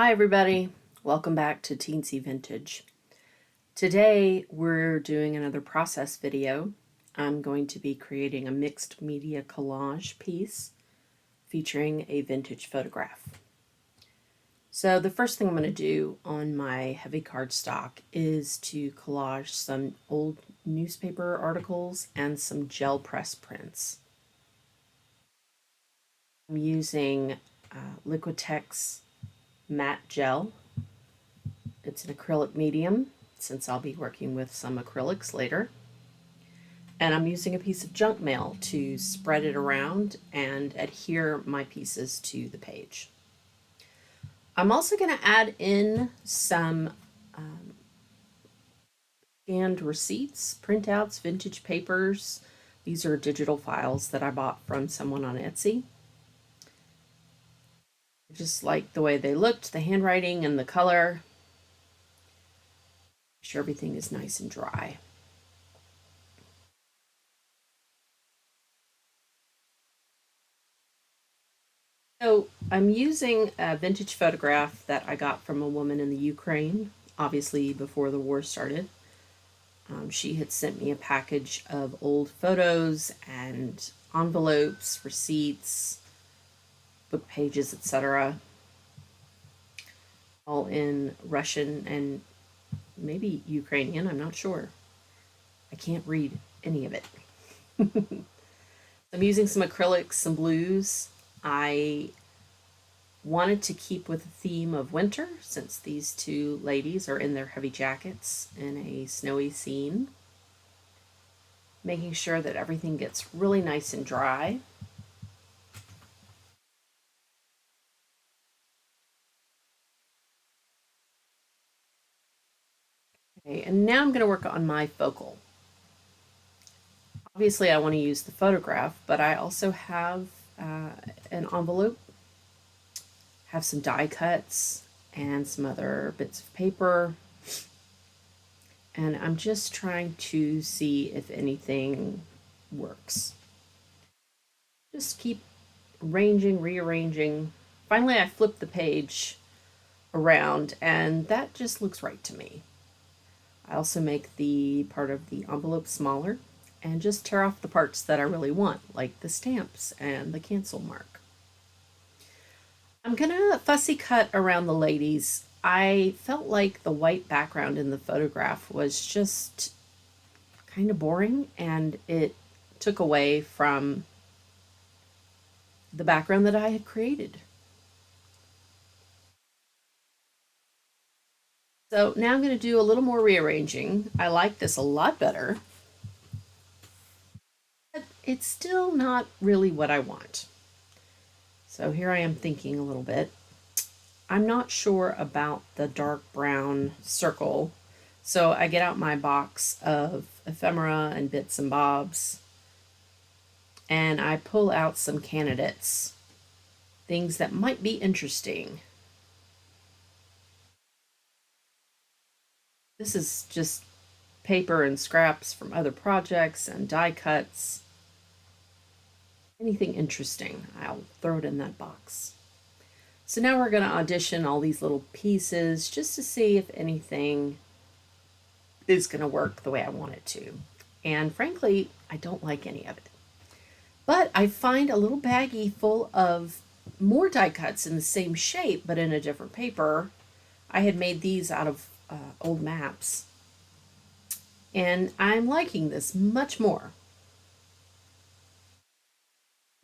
Hi everybody, welcome back to Teensy Vintage. Today we're doing another process video. I'm going to be creating a mixed media collage piece featuring a vintage photograph. So the first thing I'm going to do on my heavy cardstock is to collage some old newspaper articles and some gel press prints. I'm using Liquitex matte gel. It's an acrylic medium, since I'll be working with some acrylics later. And I'm using a piece of Junkmail to spread it around and adhere my pieces to the page. I'm also going to add in some scanned receipts, printouts, vintage papers. These are digital files that I bought from someone on Etsy. I just like the way they looked, the handwriting and the color. Make sure everything is nice and dry. So I'm using a vintage photograph that I got from a woman in the Ukraine, obviously before the war started. She had sent me a package of old photos and envelopes, receipts, book pages, etc. All in Russian and maybe Ukrainian, I'm not sure. I can't read any of it. I'm using some acrylics, some blues. I wanted to keep with the theme of winter, since these two ladies are in their heavy jackets in a snowy scene. Making sure that everything gets really nice and dry. Okay, and now I'm going to work on my focal. Obviously I want to use the photograph, but I also have an envelope, have some die cuts and some other bits of paper, and I'm just trying to see if anything works. Just keep arranging, rearranging. Finally I flipped the page around and that just looks right to me. I also make the part of the envelope smaller and just tear off the parts that I really want, like the stamps and the cancel mark. I'm gonna fussy cut around the ladies. I felt like the white background in the photograph was just kind of boring, and it took away from the background that I had created. So now I'm going to do a little more rearranging. I like this a lot better, but it's still not really what I want. So here I am thinking a little bit. I'm not sure about the dark brown circle, so I get out my box of ephemera and bits and bobs, and I pull out some candidates, things that might be interesting. This is just paper and scraps from other projects and die cuts. Anything interesting, I'll throw it in that box. So now we're going to audition all these little pieces just to see if anything is going to work the way I want it to. And frankly, I don't like any of it. But I find a little baggie full of more die cuts in the same shape, but in a different paper. I had made these out of old maps. And I'm liking this much more.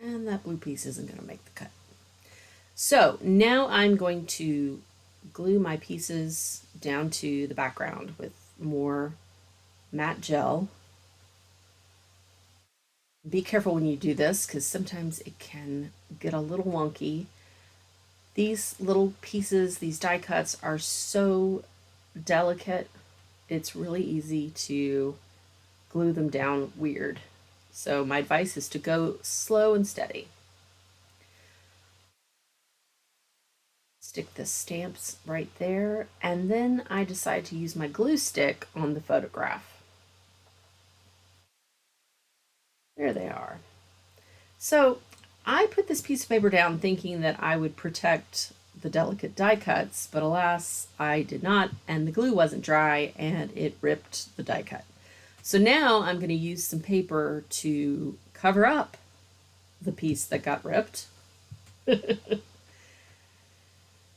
And that blue piece isn't going to make the cut. So now I'm going to glue my pieces down to the background with more matte gel. Be careful when you do this, because sometimes it can get a little wonky. These little pieces, these die cuts, are so delicate, it's really easy to glue them down weird. So my advice is to go slow and steady. Stick the stamps right there, and then I decide to use my glue stick on the photograph. There they are. So I put this piece of paper down thinking that I would protect the delicate die cuts, but alas, I did not, and the glue wasn't dry, and it ripped the die cut. So now I'm going to use some paper to cover up the piece that got ripped.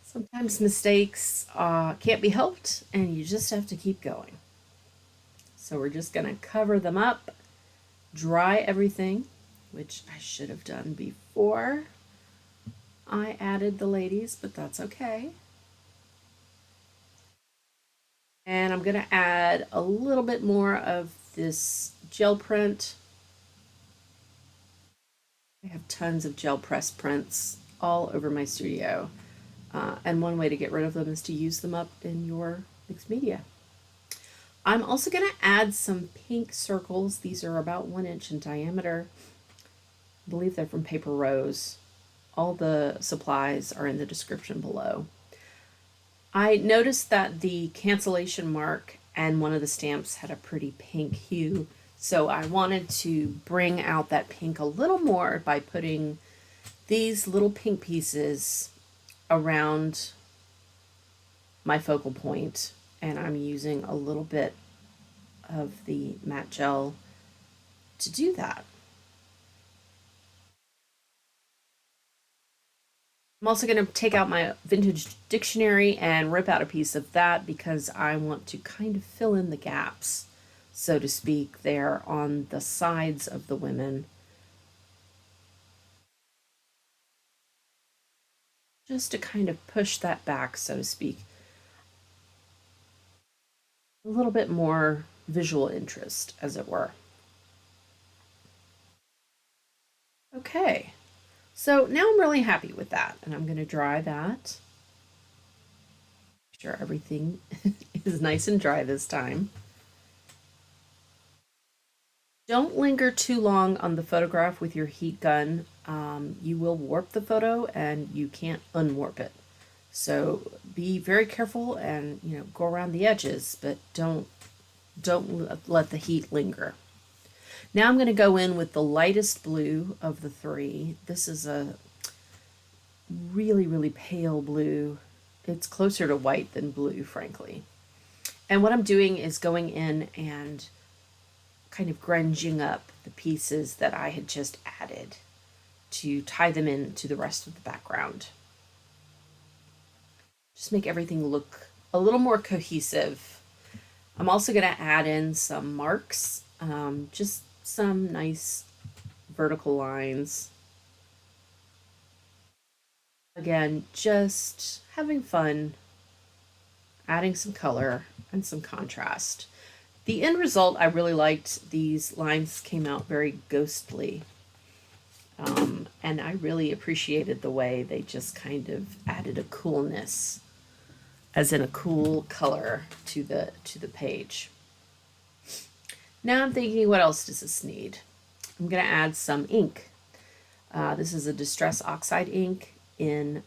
Sometimes mistakes can't be helped, and you just have to keep going. So we're just going to cover them up, dry everything, which I should have done before I added the ladies, but that's okay. And I'm going to add a little bit more of this gel print. I have tons of gel press prints all over my studio. And one way to get rid of them is to use them up in your mixed media. I'm also going to add some pink circles. These are about 1 inch in diameter. I believe they're from Paper Rose. All the supplies are in the description below. I noticed that the cancellation mark and one of the stamps had a pretty pink hue, so I wanted to bring out that pink a little more by putting these little pink pieces around my focal point, and I'm using a little bit of the matte gel to do that. I'm also going to take out my vintage dictionary and rip out a piece of that because I want to kind of fill in the gaps, so to speak, there on the sides of the women. Just to kind of push that back, so to speak. A little bit more visual interest, as it were. Okay, so now I'm really happy with that, and I'm going to dry that. Make sure everything is nice and dry this time. Don't linger too long on the photograph with your heat gun. You will warp the photo and you can't unwarp it. So be very careful and go around the edges, but don't let the heat linger. Now I'm going to go in with the lightest blue of the three. This is a really, really pale blue. It's closer to white than blue, frankly. And what I'm doing is going in and kind of grunging up the pieces that I had just added to tie them into the rest of the background. Just make everything look a little more cohesive. I'm also going to add in some marks, just some nice vertical lines. Again, just having fun, adding some color and some contrast. The end result I really liked. These lines came out very ghostly. And I really appreciated the way they just kind of added a coolness, as in a cool color to the page. Now I'm thinking, what else does this need? I'm going to add some ink. This is a Distress Oxide ink in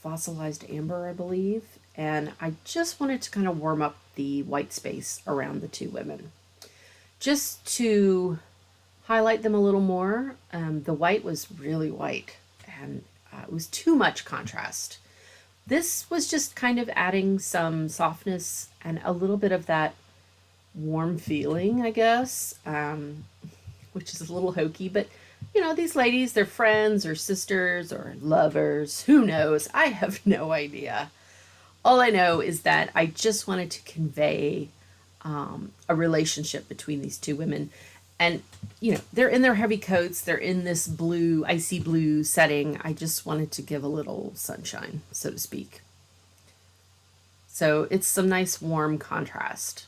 Fossilized Amber, I believe. And I just wanted to kind of warm up the white space around the two women, just to highlight them a little more. The white was really white, and it was too much contrast. This was just kind of adding some softness and a little bit of that warm feeling, I guess, which is a little hokey, but these ladies, they're friends or sisters or lovers, who knows? I have no idea. All I know is that I just wanted to convey a relationship between these two women. And, they're in their heavy coats. They're in this blue, icy blue setting. I just wanted to give a little sunshine, so to speak. So it's some nice warm contrast.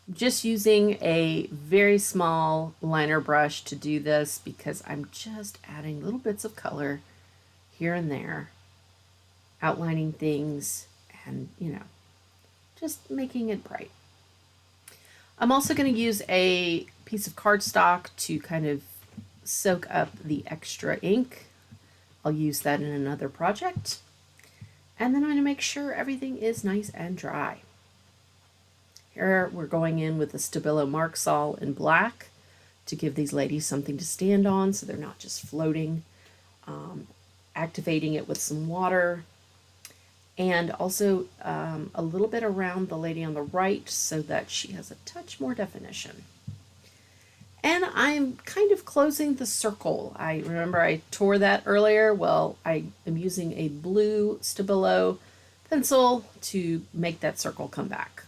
I'm just using a very small liner brush to do this because I'm just adding little bits of color here and there, outlining things and, just making it bright. I'm also going to use a piece of cardstock to kind of soak up the extra ink. I'll use that in another project. And then I'm going to make sure everything is nice and dry. Here we're going in with the Stabilo Marksol in black to give these ladies something to stand on so they're not just floating. Activating it with some water and also a little bit around the lady on the right so that she has a touch more definition. And I'm kind of closing the circle. I remember I tore that earlier. Well, I am using a blue Stabilo pencil to make that circle come back.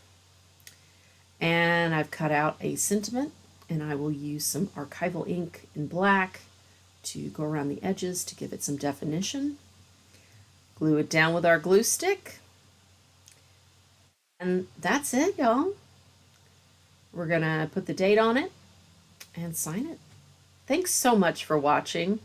And I've cut out a sentiment, and I will use some Archival ink in black to go around the edges to give it some definition. Glue it down with our glue stick. And that's it, y'all. We're gonna put the date on it and sign it. Thanks so much for watching.